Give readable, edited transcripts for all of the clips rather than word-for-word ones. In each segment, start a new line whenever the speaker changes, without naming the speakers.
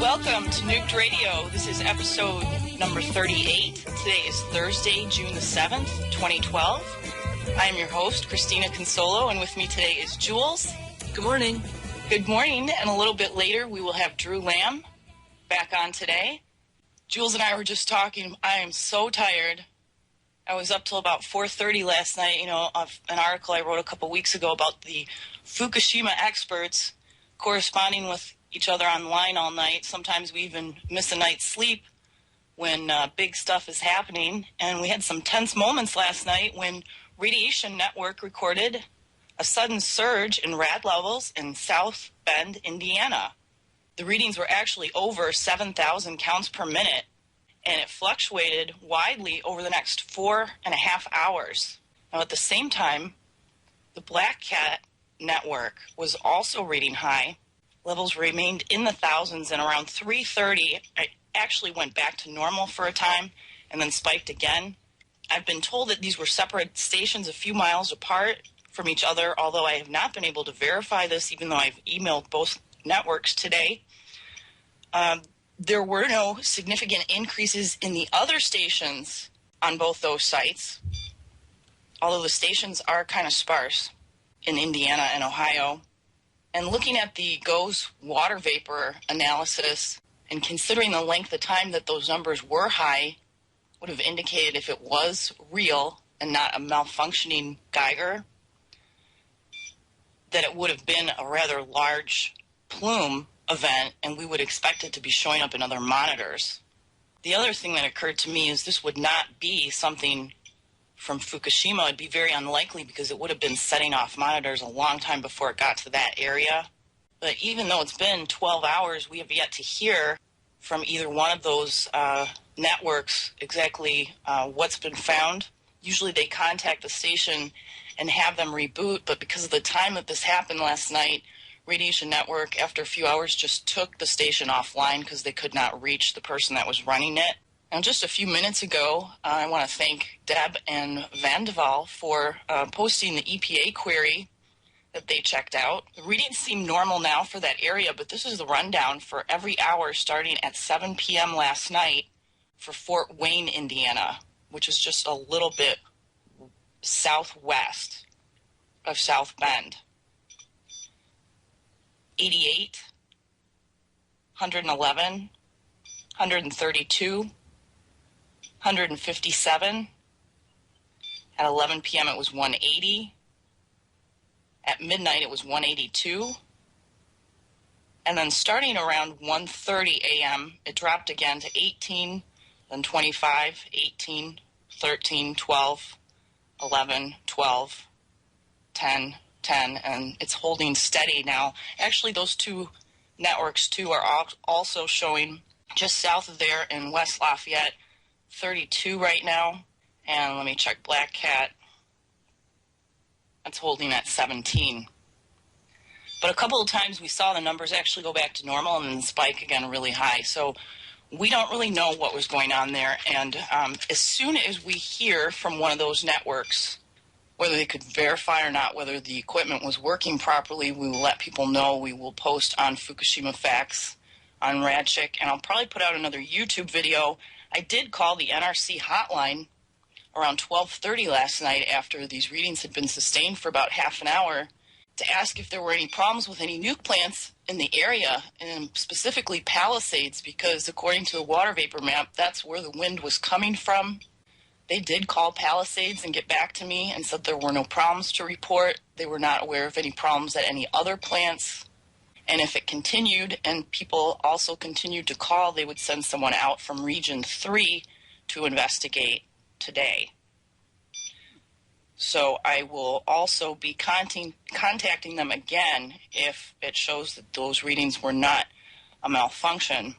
Welcome to Nuked Radio. This is episode number 38. Today is Thursday, June the 7th, 2012. I am your host, Christina Consolo, and with me today is Jules.
Good morning.
Good morning, and a little bit later we will have Drew Lamb back on today. Jules and I were just talking. I am so tired. I was up till about 4:30 last night, of an article I wrote a couple weeks ago about the Fukushima experts corresponding with each other online all night. Sometimes we even miss a night's sleep when big stuff is happening. And we had some tense moments last night when Radiation Network recorded a sudden surge in rad levels in South Bend, Indiana. The readings were actually over 7,000 counts per minute, and it fluctuated widely over the next 4.5 hours. Now, at the same time, the Black Cat Network was also reading high. Levels remained in the thousands, and around 3:30, I actually went back to normal for a time and then spiked again. I've been told that these were separate stations a few miles apart from each other, although I have not been able to verify this, even though I've emailed both networks today. There were no significant increases in the other stations on both those sites, although the stations are kind of sparse in Indiana and Ohio. And looking at the GOES water vapor analysis and considering the length of time that those numbers were high would have indicated if it was real and not a malfunctioning Geiger, that it would have been a rather large plume event, and we would expect it to be showing up in other monitors. The other thing that occurred to me is this would not be something from Fukushima. It'd be very unlikely because it would have been setting off monitors a long time before it got to that area. But even though it's been 12 hours, we have yet to hear from either one of those networks exactly what's been found. Usually they contact the station and have them reboot, but because of the time that this happened last night, Radiation Network, after a few hours, just took the station offline because they could not reach the person that was running it. Now, just a few minutes ago, I want to thank Deb and Vandeval for posting the EPA query that they checked out. The readings seem normal now for that area, but this is the rundown for every hour starting at 7 p.m. last night for Fort Wayne, Indiana, which is just a little bit southwest of South Bend. 88, 111, 132, 157. At 11 p.m. it was 180. At midnight it was 182. And then starting around 1:30 a.m. it dropped again to 18, then 25, 18, 13, 12, 11, 12, 10, 10, and it's holding steady now. Actually, those two networks, too, are also showing just south of there in West Lafayette, 32 right now. And let me check Black Cat. That's holding at 17. But a couple of times we saw the numbers actually go back to normal and then spike again really high. So we don't really know what was going on there. And as soon as we hear from one of those networks, whether they could verify or not whether the equipment was working properly, we will let people know. We will post on Fukushima Facts on Radchick, and I'll probably put out another YouTube video. I did call the NRC hotline around 12:30 last night after these readings had been sustained for about half an hour to ask if there were any problems with any nuke plants in the area, and specifically Palisades, because according to the water vapor map, that's where the wind was coming from. They did call Palisades and get back to me and said there were no problems to report. They were not aware of any problems at any other plants. And if it continued and people also continued to call, they would send someone out from Region 3 to investigate today. So I will also be contacting them again if it shows that those readings were not a malfunction.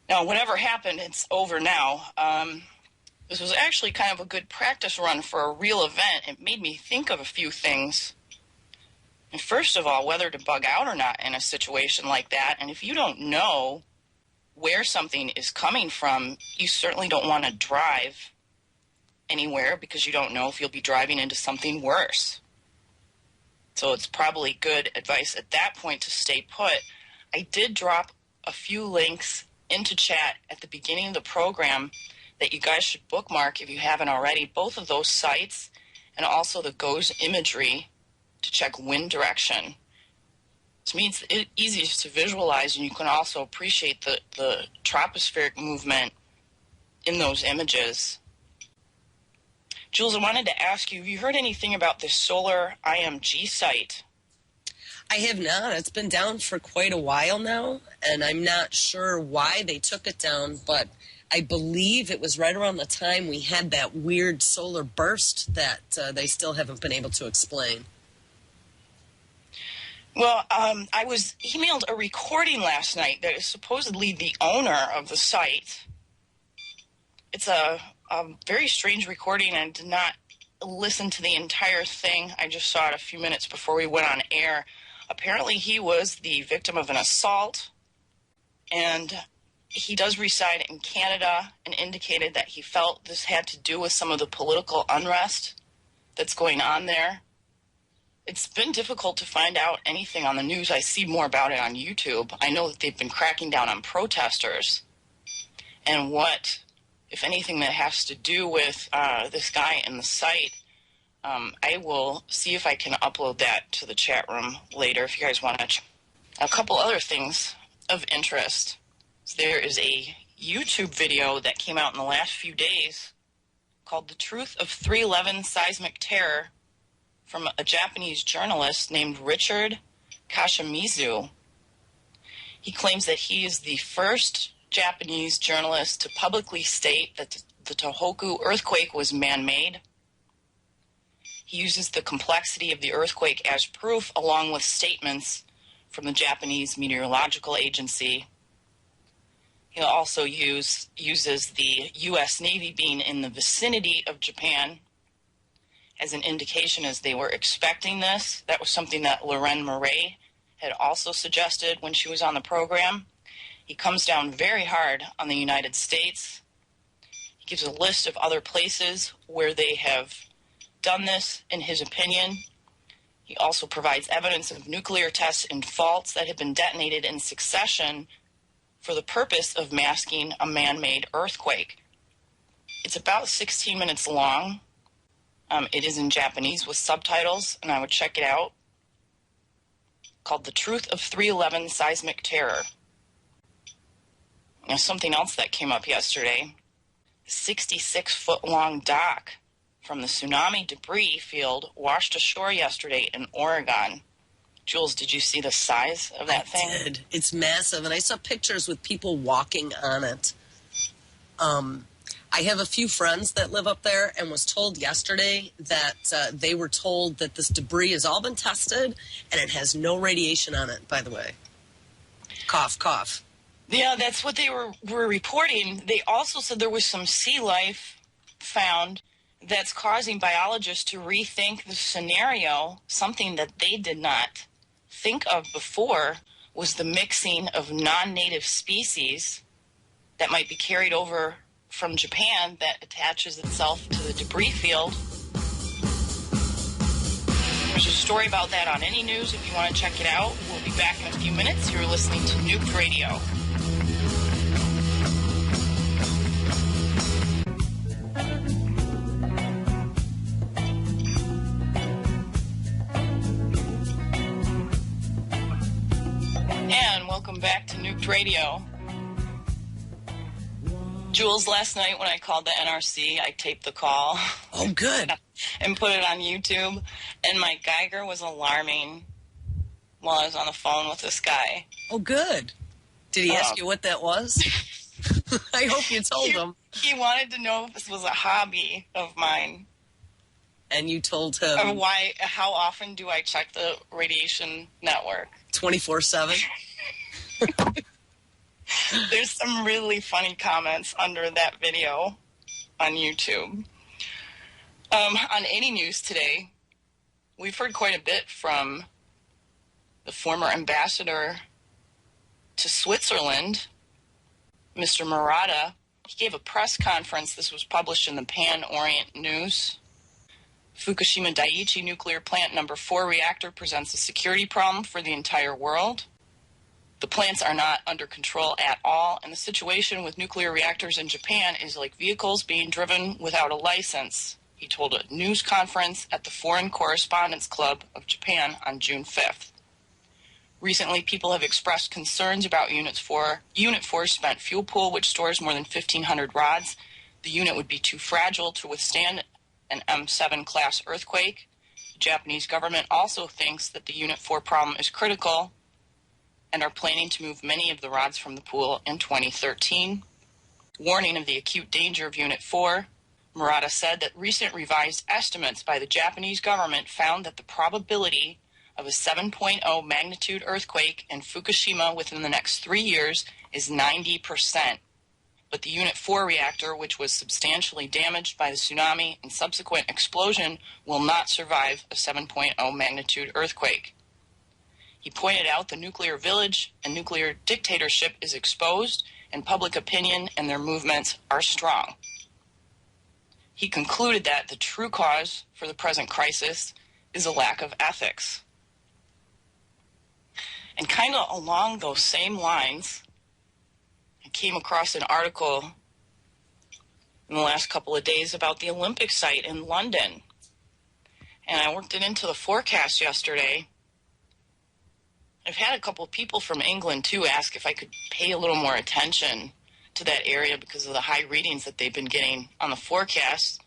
Now, whatever happened, it's over now. This was actually kind of a good practice run for a real event. It made me think of a few things. And first of all, whether to bug out or not in a situation like that. And if you don't know where something is coming from, you certainly don't want to drive anywhere because you don't know if you'll be driving into something worse. So it's probably good advice at that point to stay put. I did drop a few links into chat at the beginning of the program that you guys should bookmark if you haven't already. Both of those sites and also the GOES imagery to check wind direction. To me, it's easiest to visualize, and you can also appreciate the tropospheric movement in those images. Jules, I wanted to ask you, have you heard anything about this solar IMG site?
I have not. It's been down for quite a while now, and I'm not sure why they took it down, but I believe it was right around the time we had that weird solar burst that they still haven't been able to explain.
Well, I was emailed a recording last night that is supposedly the owner of the site. It's a very strange recording. I did not listen to the entire thing. I just saw it a few minutes before we went on air. Apparently, he was the victim of an assault, and he does reside in Canada, and indicated that he felt this had to do with some of the political unrest that's going on there. It's been difficult to find out anything on the news. I see more about it on YouTube. I know that they've been cracking down on protesters. And what, if anything, that has to do with this guy in the site, I will see if I can upload that to the chat room later if you guys want to. A couple other things of interest. There is a YouTube video that came out in the last few days called The Truth of 311 Seismic Terror from a Japanese journalist named Richard Kashimizu. He claims that he is the first Japanese journalist to publicly state that the Tohoku earthquake was man-made. He uses the complexity of the earthquake as proof, along with statements from the Japanese Meteorological Agency. He'll also uses the U.S. Navy being in the vicinity of Japan as an indication as they were expecting this. That was something that Lorraine Murray had also suggested when she was on the program. He comes down very hard on the United States. He gives a list of other places where they have done this, in his opinion. He also provides evidence of nuclear tests and faults that have been detonated in succession for the purpose of masking a man-made earthquake. It's about 16 minutes long. It is in Japanese with subtitles, and I would check it out. Called The Truth of 311 Seismic Terror. Now, something else that came up yesterday, a 66-foot-long dock from the tsunami debris field washed ashore yesterday in Oregon. Jules, did you see the size of that thing?
I did. It's massive, and I saw pictures with people walking on it. I have a few friends that live up there and was told yesterday that they were told that this debris has all been tested and it has no radiation on it, by the way. Cough, cough.
Yeah, that's what they were reporting. They also said there was some sea life found that's causing biologists to rethink the scenario. Something that they did not think of before was the mixing of non-native species that might be carried over from Japan that attaches itself to the debris field. There's a story about that on Any News if you want to check it out. We'll be back in a few minutes. You're listening to Nuked Radio. And welcome back to Nuked Radio. Jules, last night when I called the NRC, I taped the call.
Oh, good.
And put it on YouTube. And my Geiger was alarming while I was on the phone with this guy.
Oh, good. Did he ask you what that was? I hope you told him.
He wanted to know if this was a hobby of mine.
And you told him?
How often do I check the radiation network? 24/7. There's some really funny comments under that video on YouTube. On Any News today, we've heard quite a bit from the former ambassador to Switzerland, Mr. Murata. He gave a press conference. This was published in the Pan Orient News. Fukushima Daiichi nuclear plant number 4 reactor presents a security problem for the entire world. The plants are not under control at all, and the situation with nuclear reactors in Japan is like vehicles being driven without a license, he told a news conference at the Foreign Correspondents Club of Japan on June 5th. Recently, people have expressed concerns about Unit 4's spent fuel pool, which stores more than 1,500 rods. The unit would be too fragile to withstand an M7 class earthquake. The Japanese government also thinks that the Unit 4 problem is critical and are planning to move many of the rods from the pool in 2013. Warning of the acute danger of Unit 4, Murata said that recent revised estimates by the Japanese government found that the probability of a 7.0 magnitude earthquake in Fukushima within the next 3 years is 90%. But the Unit 4 reactor, which was substantially damaged by the tsunami and subsequent explosion, will not survive a 7.0 magnitude earthquake. He pointed out the nuclear village and nuclear dictatorship is exposed, and public opinion and their movements are strong. He concluded that the true cause for the present crisis is a lack of ethics. And kind of along those same lines, I came across an article in the last couple of days about the Olympic site in London. And I worked it into the forecast yesterday. I've had a couple of people from England, too, ask if I could pay a little more attention to that area because of the high readings that they've been getting on the forecast.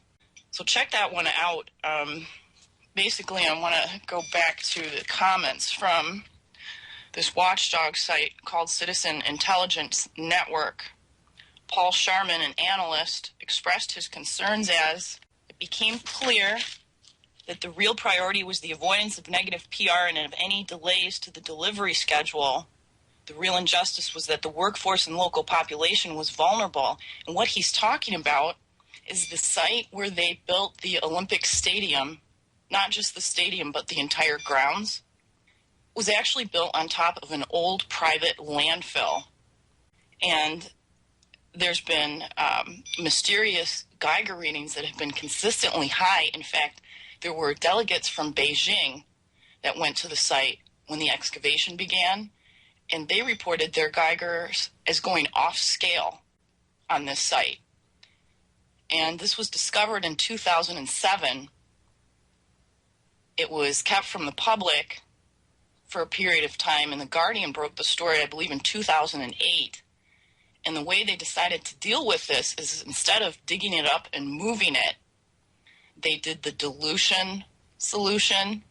So check that one out. Basically, I want to go back to the comments from this watchdog site called Citizen Intelligence Network. Paul Sharman, an analyst, expressed his concerns as it became clear that the real priority was the avoidance of negative PR and of any delays to the delivery schedule. The real injustice was that the workforce and local population was vulnerable. And what he's talking about is the site where they built the Olympic Stadium, not just the stadium, but the entire grounds, was actually built on top of an old private landfill. And there's been mysterious Geiger readings that have been consistently high. In fact, there were delegates from Beijing that went to the site when the excavation began, and they reported their Geigers as going off scale on this site. And this was discovered in 2007. It was kept from the public for a period of time, and The Guardian broke the story, I believe, in 2008. And the way they decided to deal with this is instead of digging it up and moving it, they did the dilution solution,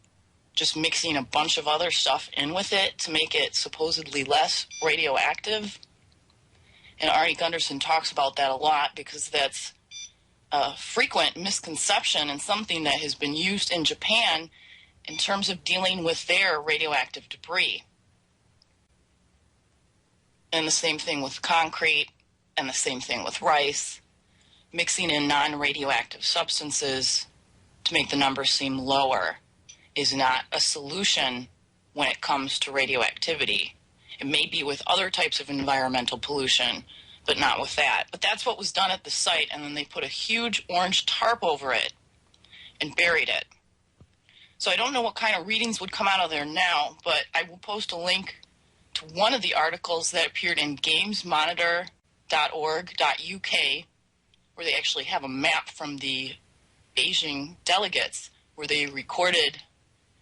just mixing a bunch of other stuff in with it to make it supposedly less radioactive. And Arnie Gunderson talks about that a lot because that's a frequent misconception and something that has been used in Japan in terms of dealing with their radioactive debris. And the same thing with concrete, and the same thing with rice. Mixing in non-radioactive substances to make the numbers seem lower is not a solution when it comes to radioactivity. It may be with other types of environmental pollution, but not with that. But that's what was done at the site, and then they put a huge orange tarp over it and buried it. So I don't know what kind of readings would come out of there now, but I will post a link to one of the articles that appeared in gamesmonitor.org.uk, where they actually have a map from the Beijing delegates where they recorded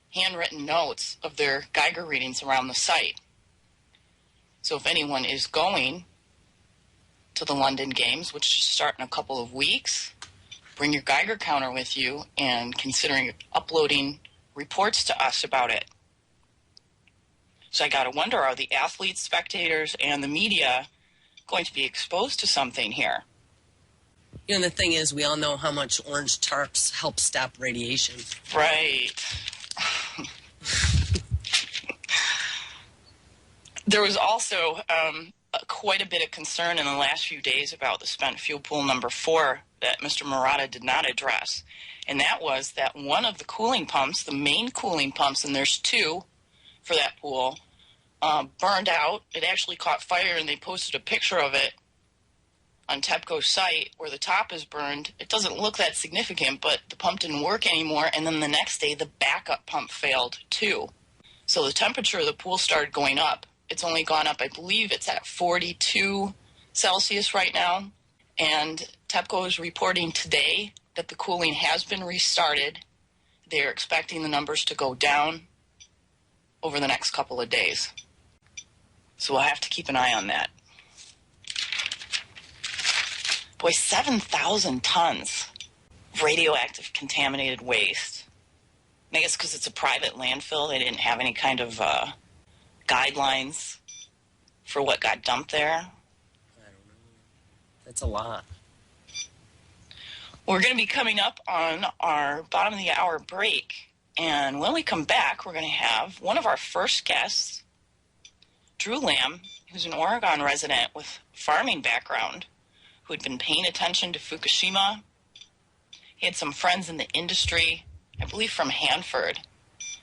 handwritten notes of their Geiger readings around the site. So if anyone is going to the London Games, which start in a couple of weeks, bring your Geiger counter with you and considering uploading reports to us about it. So I got to wonder, are the athletes, spectators, and the media going to be exposed to something here?
You know, the thing is, we all know how much orange tarps help stop radiation.
Right. There was also quite a bit of concern in the last few days about the spent fuel pool number 4 that Mr. Murata did not address. And that was that one of the cooling pumps, the main cooling pumps, and there's 2 for that pool, burned out. It actually caught fire, and they posted a picture of it on TEPCO's site where the top is burned. It doesn't look that significant, but the pump didn't work anymore, and then the next day the backup pump failed too. So the temperature of the pool started going up. It's only gone up, I believe it's at 42 Celsius right now. And TEPCO is reporting today that the cooling has been restarted. They're expecting the numbers to go down over the next couple of days. So we'll have to keep an eye on that. Boy, 7,000 tons of radioactive contaminated waste. And I guess because it's a private landfill, they didn't have any kind of guidelines for what got dumped there.
I don't know. That's a lot.
We're going to be coming up on our bottom of the hour break. And when we come back, we're going to have one of our first guests, Drew Lamb, who's an Oregon resident with farming background, who had been paying attention to Fukushima. He had some friends in the industry, I believe from Hanford,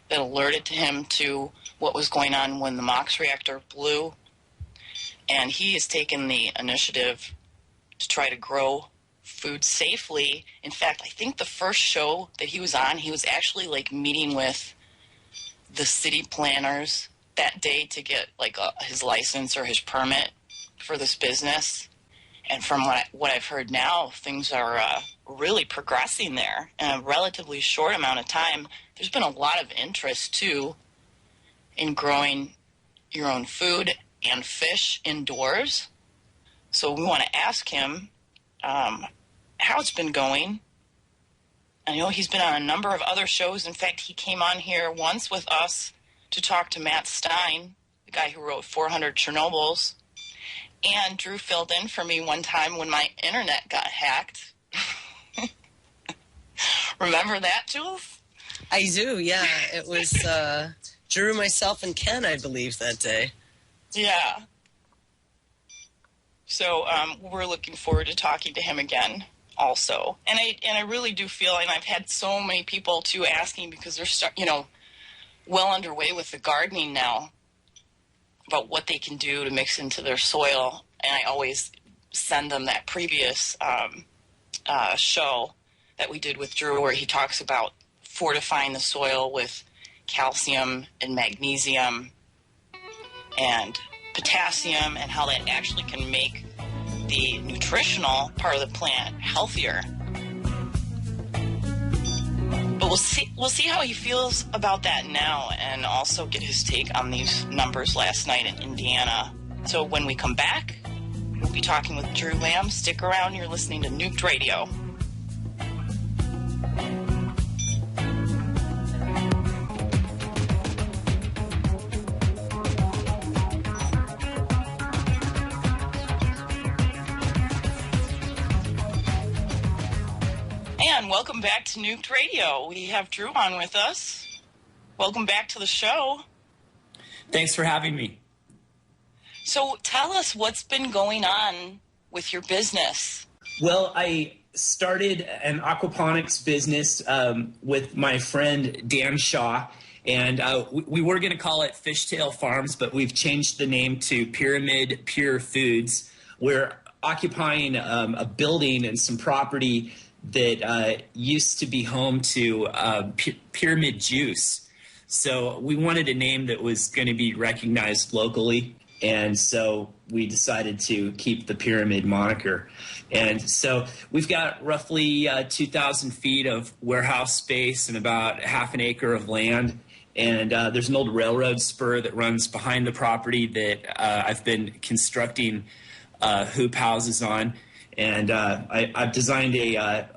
that alerted to him to what was going on when the MOX reactor blew. And he has taken the initiative to try to grow food safely. In fact, I think the first show that he was on, he was actually like meeting with the city planners that day to get like his license or his permit for this business. And from what I've heard now, things are really progressing there in a relatively short amount of time. There's been a lot of interest, too, in growing your own food and fish indoors. So we want to ask him how it's been going. I know he's been on a number of other shows. In fact, he came on here once with us to talk to Matt Stein, the guy who wrote 400 Chernobyls. And Drew filled in for me one time when my internet got hacked. Remember that, Jules?
I do, yeah. It was Drew, myself, and Ken, I believe, that day.
Yeah. So we're looking forward to talking to him again also. And I really do feel, and I've had so many people, too, asking because they're, well underway with the gardening now, about what they can do to mix into their soil. And I always send them that previous show that we did with Drew where he talks about fortifying the soil with calcium and magnesium and potassium and how that actually can make the nutritional part of the plant healthier. But we'll see how he feels about that now and also get his take on these numbers last night in Indiana. So when we come back, we'll be talking with Drew Lamb. Stick around. You're listening to Nuked Radio. And welcome back to Nuked Radio. We have Drew on with us. Welcome back to the show.
Thanks for having me.
So tell us what's been going on with your business.
Well, I started an aquaponics business with my friend Dan Shaw, and we were going to call it Fishtail Farms, but we've changed the name to Pyramid Pure Foods. We're occupying a building and some property that used to be home to Pyramid Juice. So we wanted a name that was going to be recognized locally. And so we decided to keep the Pyramid moniker. And so we've got roughly 2,000 feet of warehouse space and about half an acre of land. And there's an old railroad spur that runs behind the property that I've been constructing hoop houses on. And I've designed a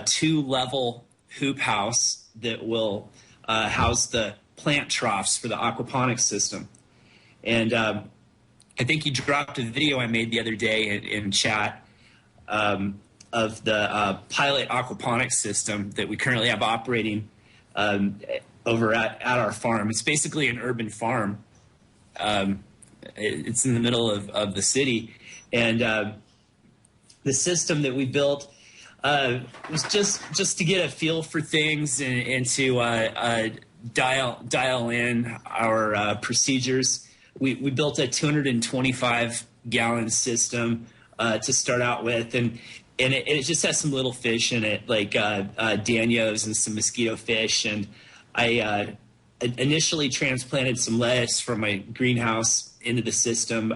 two-level hoop house that will house the plant troughs for the aquaponics system. And I think you dropped a video I made the other day in chat of the pilot aquaponics system that we currently have operating over at our farm. It's basically an urban farm. It's in the middle of the city. And the system that we built was just to get a feel for things and to dial in our procedures. We built a 225-gallon system to start out with, and it just has some little fish in it, like danios and some mosquito fish. And I initially transplanted some lettuce from my greenhouse into the system.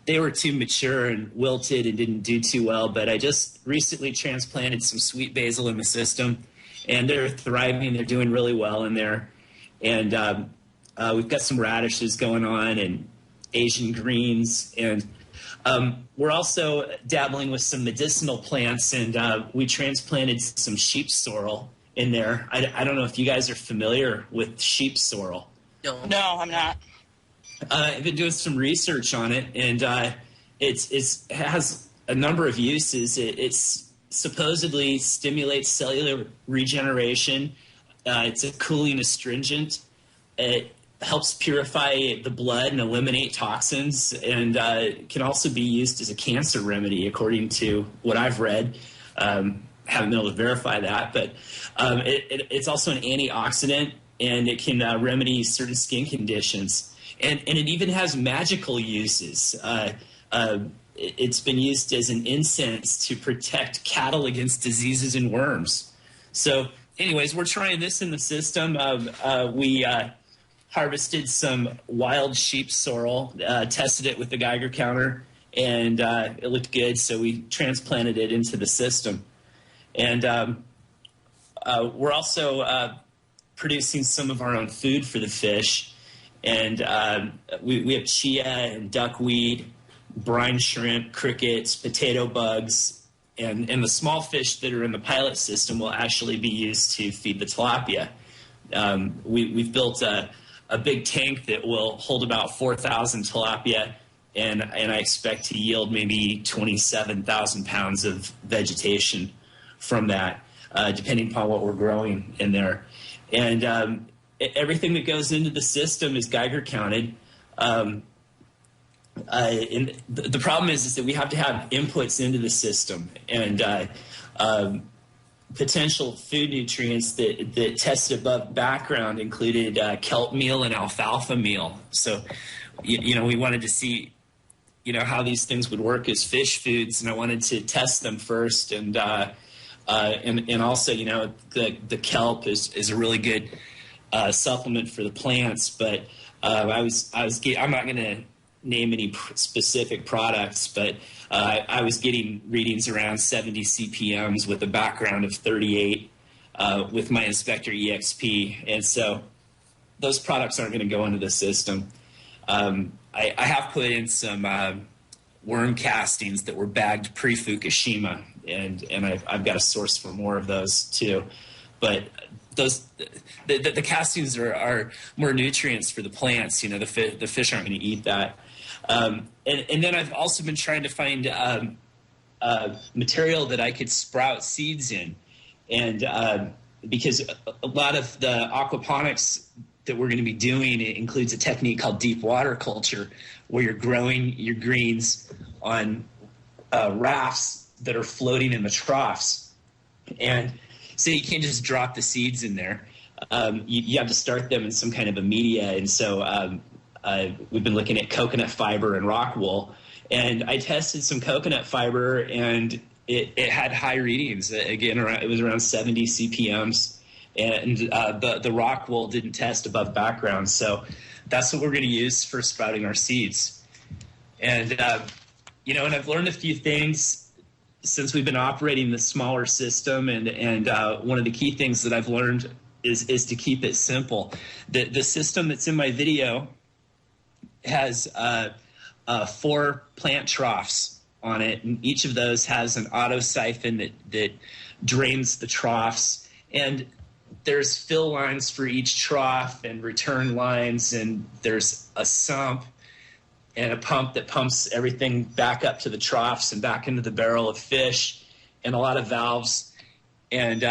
They were too mature and wilted and didn't do too well, but I just recently transplanted some sweet basil in the system, and they're thriving. They're doing really well in there. And we've got some radishes going on and Asian greens. And we're also dabbling with some medicinal plants, and we transplanted some sheep sorrel in there. I don't know if you guys are familiar with sheep sorrel.
No, I'm not.
I've been doing some research on it, and it has a number of uses. It's supposedly stimulates cellular regeneration. It's a cooling astringent. It helps purify the blood and eliminate toxins, and can also be used as a cancer remedy, according to what I've read. Haven't been able to verify that, but it's also an antioxidant, and it can remedy certain skin conditions. And it even has magical uses. It's been used as an incense to protect cattle against diseases and worms. So anyways, we're trying this in the system. We harvested some wild sheep sorrel, tested it with the Geiger counter, and it looked good, so we transplanted it into the system. And we're also producing some of our own food for the fish. And we have chia and duckweed, brine shrimp, crickets, potato bugs, and the small fish that are in the pilot system will actually be used to feed the tilapia. We've built a big tank that will hold about 4,000 tilapia, and I expect to yield maybe 27,000 pounds of vegetation from that, depending upon what we're growing in there. And everything that goes into the system is Geiger counted. And the problem is that we have to have inputs into the system, and potential food nutrients that tested above background included kelp meal and alfalfa meal. So, we wanted to see, how these things would work as fish foods, and I wanted to test them first. And also, the kelp is a really good supplement for the plants, but I'm not going to name any specific products, but I was getting readings around 70 CPMs with a background of 38 with my Inspector EXP, and so those products aren't going to go into the system. I have put in some worm castings that were bagged pre-Fukushima, and I've got a source for more of those too, but the castings are more nutrients for the plants. The fish aren't going to eat that. And then I've also been trying to find material that I could sprout seeds in, and because a lot of the aquaponics that we're going to be doing, it includes a technique called deep water culture, where you're growing your greens on rafts that are floating in the troughs, and so you can't just drop the seeds in there. You have to start them in some kind of a media. And so we've been looking at coconut fiber and rock wool. And I tested some coconut fiber, and it had high readings. Again, it was around 70 CPMs. And the rock wool didn't test above background. So that's what we're going to use for sprouting our seeds. And, and I've learned a few things since we've been operating the smaller system, and one of the key things that I've learned is to keep it simple. The system that's in my video has 4 plant troughs on it, and each of those has an auto siphon that drains the troughs, and there's fill lines for each trough and return lines, and there's a sump and a pump that pumps everything back up to the troughs and back into the barrel of fish, and a lot of valves. And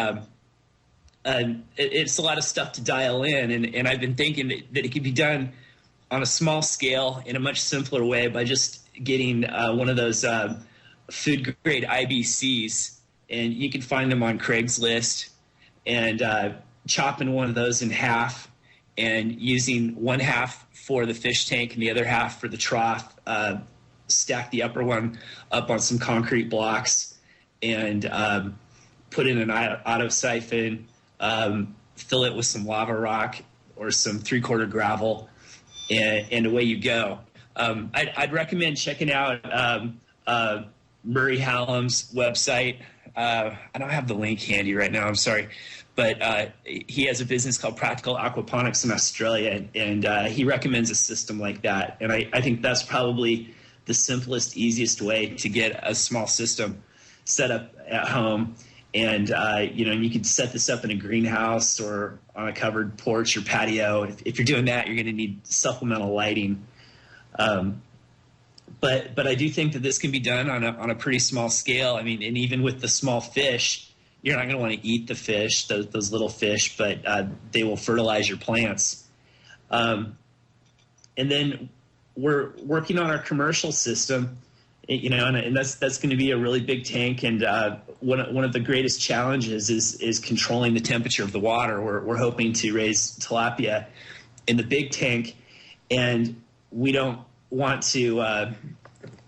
it's a lot of stuff to dial in. And I've been thinking that it could be done on a small scale in a much simpler way by just getting one of those food-grade IBCs. And you can find them on Craigslist, and chopping one of those in half and using one half for the fish tank and the other half for the trough, stack the upper one up on some concrete blocks, and put in an auto siphon, fill it with some lava rock or some 3/4 gravel, and away you go. I'd recommend checking out Murray Hallam's website. I don't have the link handy right now, I'm sorry. But he has a business called Practical Aquaponics in Australia, and he recommends a system like that. And I think that's probably the simplest, easiest way to get a small system set up at home. And, you could set this up in a greenhouse or on a covered porch or patio. If you're doing that, you're going to need supplemental lighting. But I do think that this can be done on a pretty small scale. I mean, and even with the small fish, you're not going to want to eat the fish, those little fish, but they will fertilize your plants. And then we're working on our commercial system, and that's going to be a really big tank. And one of the greatest challenges is controlling the temperature of the water. We're hoping to raise tilapia in the big tank, and we don't want to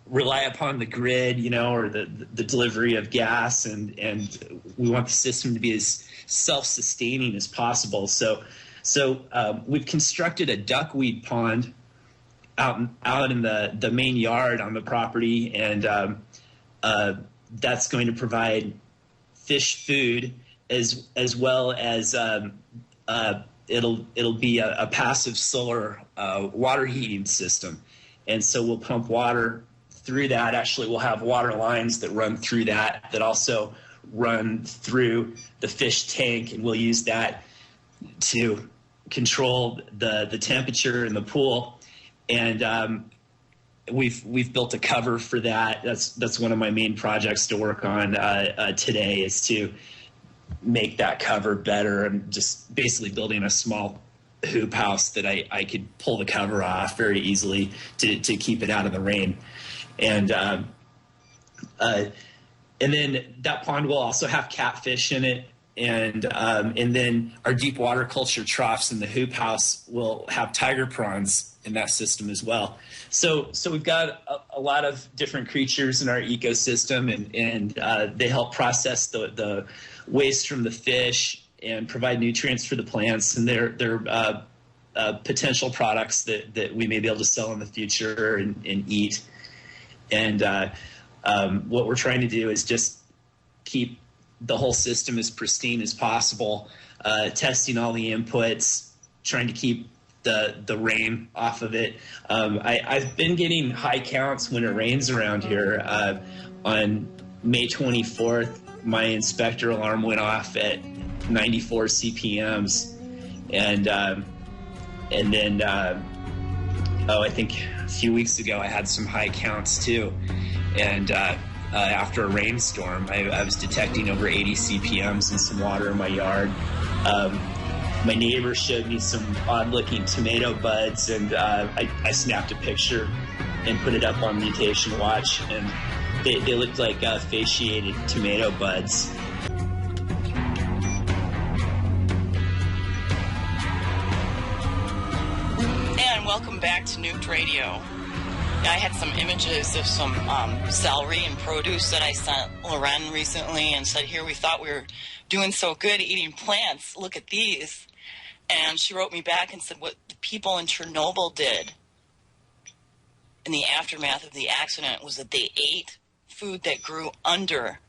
rely upon the grid, or the delivery of gas, and we want the system to be as self-sustaining as possible. So we've constructed a duckweed pond out in the main yard on the property, and that's going to provide fish food as well as it'll be a passive solar water heating system. And so we'll pump water through that. Actually, we'll have water lines that run through that also run through the fish tank, and we'll use that to control the temperature in the pool. And we've built a cover for that. That's one of my main projects to work on today, is to make that cover better. I'm just basically building a small hoop house that I could pull the cover off very easily to keep it out of the rain. And then that pond will also have catfish in it. And then our deep water culture troughs in the hoop house will have tiger prawns in that system as well. So we've got a lot of different creatures in our ecosystem, and they help process the waste from the fish and provide nutrients for the plants, and they're potential products that we may be able to sell in the future and eat. And what we're trying to do is just keep the whole system as pristine as possible, testing all the inputs, trying to keep the rain off of it. I've been getting high counts when it rains around here. On May 24th, my inspector alarm went off at 94 CPMs, and then I think a few weeks ago I had some high counts too, and after a rainstorm I was detecting over 80 CPMs in some water in my yard. My neighbor showed me some odd-looking tomato buds, and I snapped a picture and put it up on Mutation Watch, and they looked like fasciated tomato buds.
And welcome back to Nuked Radio. I had some images of some celery and produce that I sent Loren recently, and said, here, we thought we were doing so good eating plants. Look at these. And she wrote me back and said what the people in Chernobyl did in the aftermath of the accident was that they ate food that grew under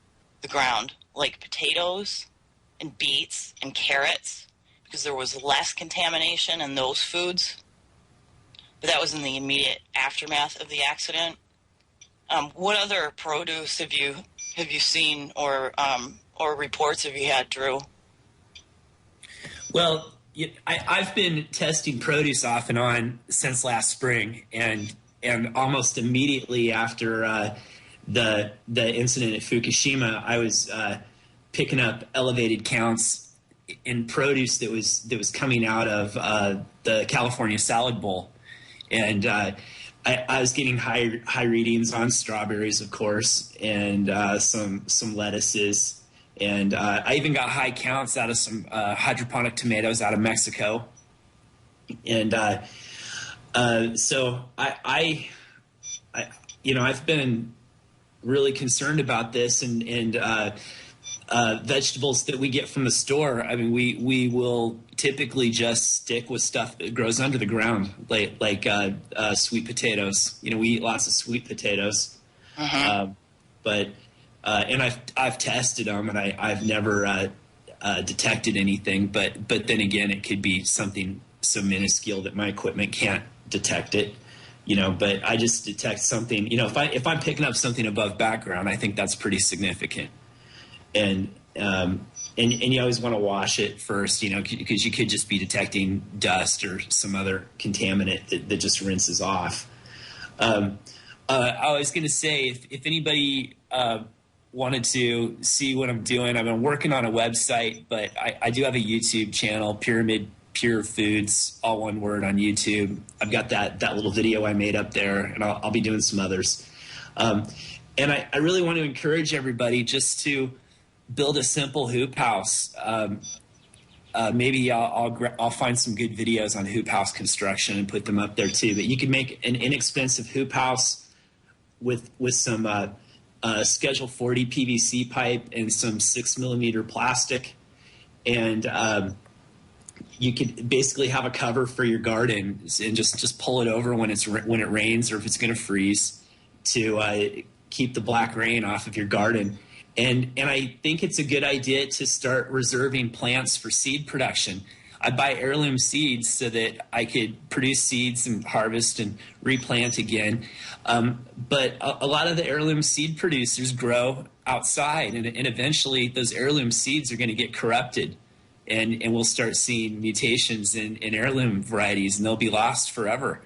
the ground, like potatoes and beets and carrots, because there was less contamination in those foods. But that was in the immediate aftermath of the accident. What other produce have you seen or reports have you had, Drew?
Well, I've been testing produce off and on since last spring, and almost immediately after the incident at Fukushima, I was picking up elevated counts in produce that was coming out of the California salad bowl. And I was getting high readings on strawberries, of course, and some lettuces. And I even got high counts out of some hydroponic tomatoes out of Mexico. And so I've been really concerned about this, and vegetables that we get from the store, I mean, we will typically just stick with stuff that grows under the ground, like sweet potatoes. You know, we eat lots of sweet potatoes, but and I've tested them, and I've never detected anything. But then again, it could be something so minuscule that my equipment can't detect it. You know, but I just detect something. You know, if I'm picking up something above background, I think that's pretty significant. And you always want to wash it first, you know, because you could just be detecting dust or some other contaminant that just rinses off. I was going to say, if anybody wanted to see what I'm doing, I've been working on a website, but I do have a YouTube channel, Pyramid Pure Foods, all one word, on YouTube. I've got that little video I made up there, and I'll be doing some others. And I really want to encourage everybody just to build a simple hoop house. Maybe I'll find some good videos on hoop house construction and put them up there too. But you can make an inexpensive hoop house with some Schedule 40 PVC pipe and some 6mm plastic, and you could basically have a cover for your garden and just pull it over when it rains or if it's going to freeze to keep the black rain off of your garden. And I think it's a good idea to start reserving plants for seed production. I buy heirloom seeds so that I could produce seeds and harvest and replant again. But a lot of the heirloom seed producers grow outside, and eventually those heirloom seeds are going to get corrupted, and we'll start seeing mutations in heirloom varieties, and they'll be lost forever.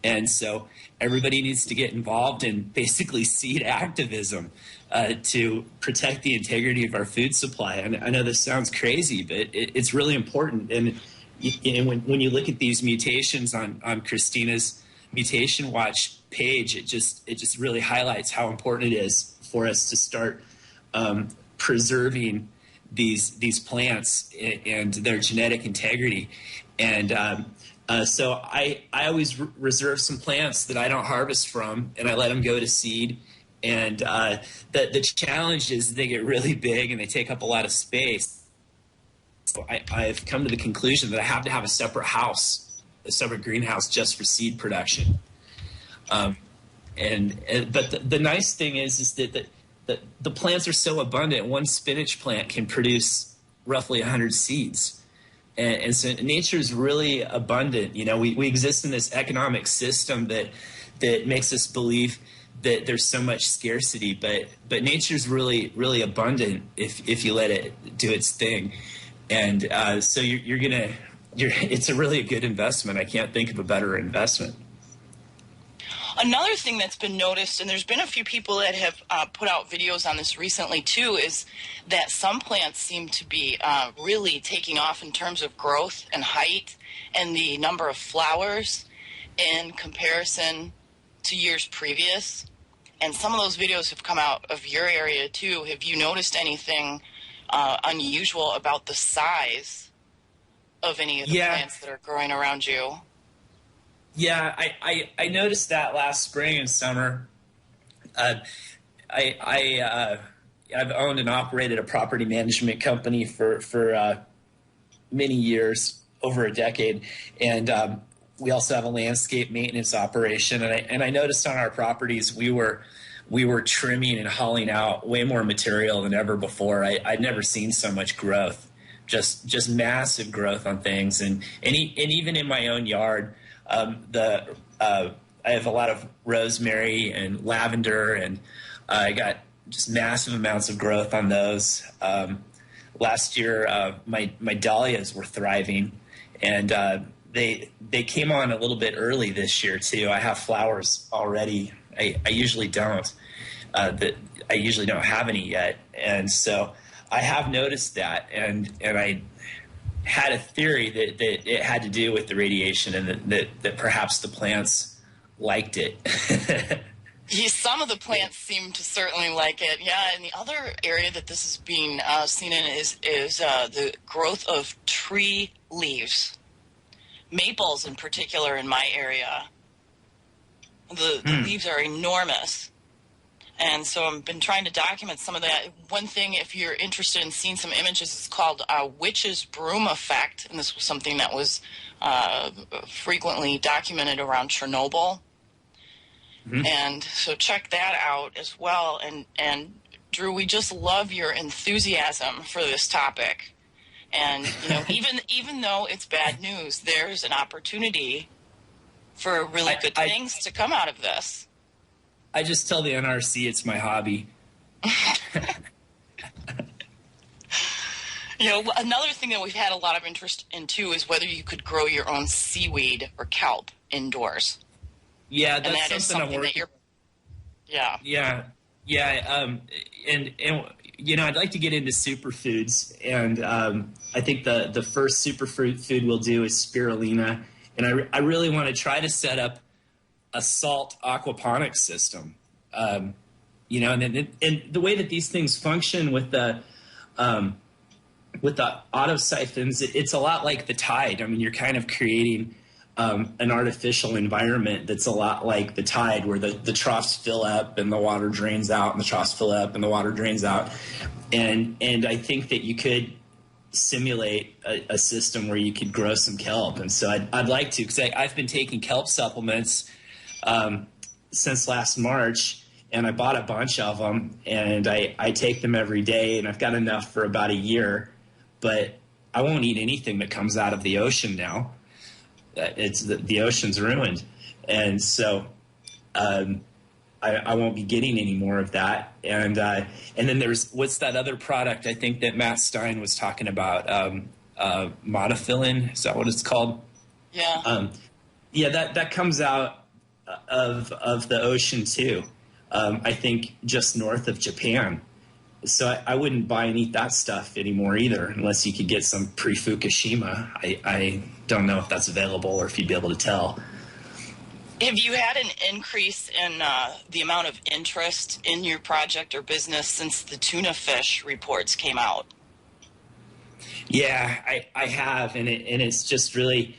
And so everybody needs to get involved in basically seed activism to protect the integrity of our food supply. And I know this sounds crazy, but it's really important. And when you look at these mutations on Christina's Mutation Watch page, it just really highlights how important it is for us to start preserving these plants and their genetic integrity. And so I always reserve some plants that I don't harvest from, and I let them go to seed. And the challenge is they get really big and they take up a lot of space. So I've come to the conclusion that I have to have a separate house, a separate greenhouse just for seed production. But the nice thing is that the plants are so abundant. One spinach plant can produce roughly 100 seeds. And so nature is really abundant. You know, we exist in this economic system that makes us believe that there's so much scarcity, but nature's really, really abundant if you let it do its thing. And so it's a really good investment. I can't think of a better investment.
Another thing that's been noticed, and there's been a few people that have put out videos on this recently too, is that some plants seem to be really taking off in terms of growth and height and the number of flowers in comparison to years previous. And some of those videos have come out of your area too. Have you noticed anything unusual about the size of any of the plants that are growing around you?
Yeah, I noticed that last spring and summer. I've owned and operated a property management company for many years, over a decade, and we also have a landscape maintenance operation. And I noticed on our properties we were trimming and hauling out way more material than ever before. I'd never seen so much growth, just massive growth on things, and even in my own yard. I have a lot of rosemary and lavender, and I got just massive amounts of growth on those. Last year, my dahlias were thriving, and they came on a little bit early this year too. I have flowers already. I usually don't. I usually don't have any yet, and so I have noticed that, and I had a theory that it had to do with the radiation, and that perhaps the plants liked it.
Yeah, some of the plants seem to certainly like it. Yeah, and the other area that this is being seen in is the growth of tree leaves. Maples in particular in my area. The leaves are enormous. And so I've been trying to document some of that. One thing, if you're interested in seeing some images, it's called witch's broom effect. And this was something that was frequently documented around Chernobyl. Mm-hmm. And so check that out as well. And Drew, we just love your enthusiasm for this topic. And, you know, even though it's bad news, there's an opportunity for really good things to come out of this.
I just tell the NRC it's my hobby.
You know, another thing that we've had a lot of interest in, too, is whether you could grow your own seaweed or kelp indoors.
Yeah, that's something I'm working. Yeah. And you know, I'd like to get into superfoods, and I think the first superfood we'll do is spirulina, and I really want to try to set up a salt aquaponics system. You know, and the way that these things function with the auto siphons, it's a lot like the tide. I mean, you're kind of creating an artificial environment that's a lot like the tide, where the troughs fill up and the water drains out, and the troughs fill up and the water drains out. And I think that you could simulate a system where you could grow some kelp. And so I'd like to, because I've been taking kelp supplements since last March, and I bought a bunch of them, and I take them every day, and I've got enough for about a year. But I won't eat anything that comes out of the ocean now. It's the ocean's ruined, and so I won't be getting any more of that. And then there's, what's that other product I think that Matt Stein was talking about? Monofilin, is that what it's called?
Yeah.
That comes out of the ocean too. I think just north of Japan. So I wouldn't buy and eat that stuff anymore either, unless you could get some pre-Fukushima. I don't know if that's available or if you'd be able to tell.
Have you had an increase in the amount of interest in your project or business since the tuna fish reports came out?
Yeah, I have, and it's just really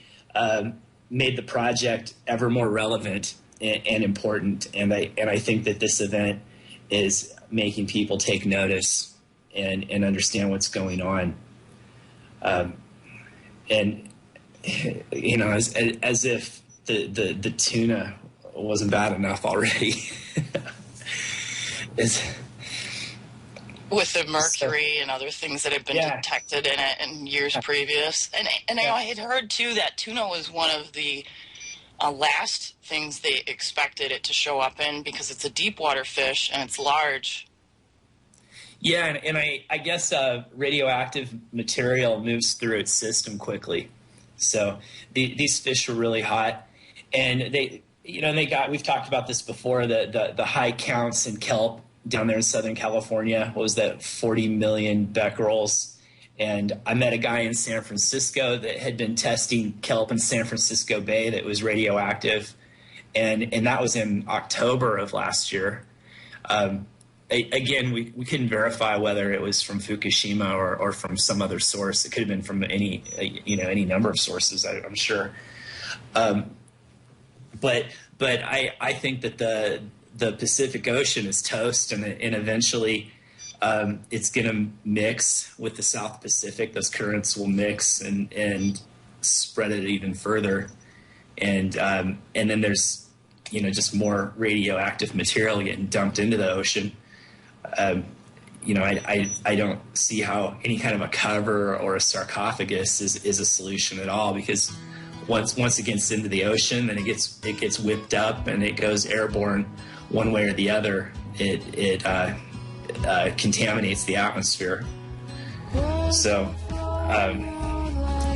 made the project ever more relevant and important. And I think that this event is making people take notice and understand what's going on. And you know, as if the tuna wasn't bad enough already.
With the mercury and other things that have been detected in it in years previous. And I had heard, too, that tuna was one of the last things they expected it to show up in, because it's a deep water fish and it's large.
Yeah, and I guess radioactive material moves through its system quickly. So these fish were really hot, and we've talked about this before, the high counts in kelp down there in Southern California. What was that, 40 million becquerels? And I met a guy in San Francisco that had been testing kelp in San Francisco Bay that was radioactive, and that was in October of last year. Again, we couldn't verify whether it was from Fukushima or from some other source. It could have been from any number of sources, I'm sure. But I think that the Pacific Ocean is toast, and eventually it's going to mix with the South Pacific. Those currents will mix and spread it even further, and then there's just more radioactive material getting dumped into the ocean. I don't see how any kind of a cover or a sarcophagus is a solution at all, because once it gets into the ocean, then it gets whipped up and it goes airborne one way or the other. It contaminates the atmosphere. So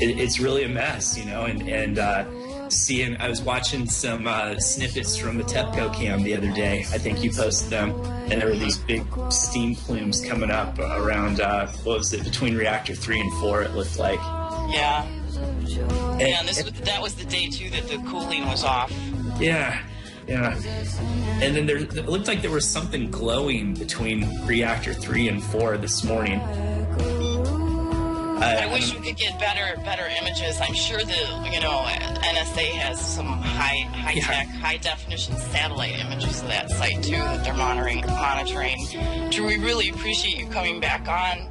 it's really a mess, and I was watching some snippets from the TEPCO cam the other day. I think you posted them, and there were these big steam plumes coming up around, between reactor 3 and 4, it looked like.
Yeah. And that was the day, too, that the cooling was off.
Yeah. And then it looked like there was something glowing between reactor 3 and 4 this morning.
I wish we could get better images. I'm sure the NSA has some high tech, high definition satellite images of that site too that they're monitoring. Drew, we really appreciate you coming back on.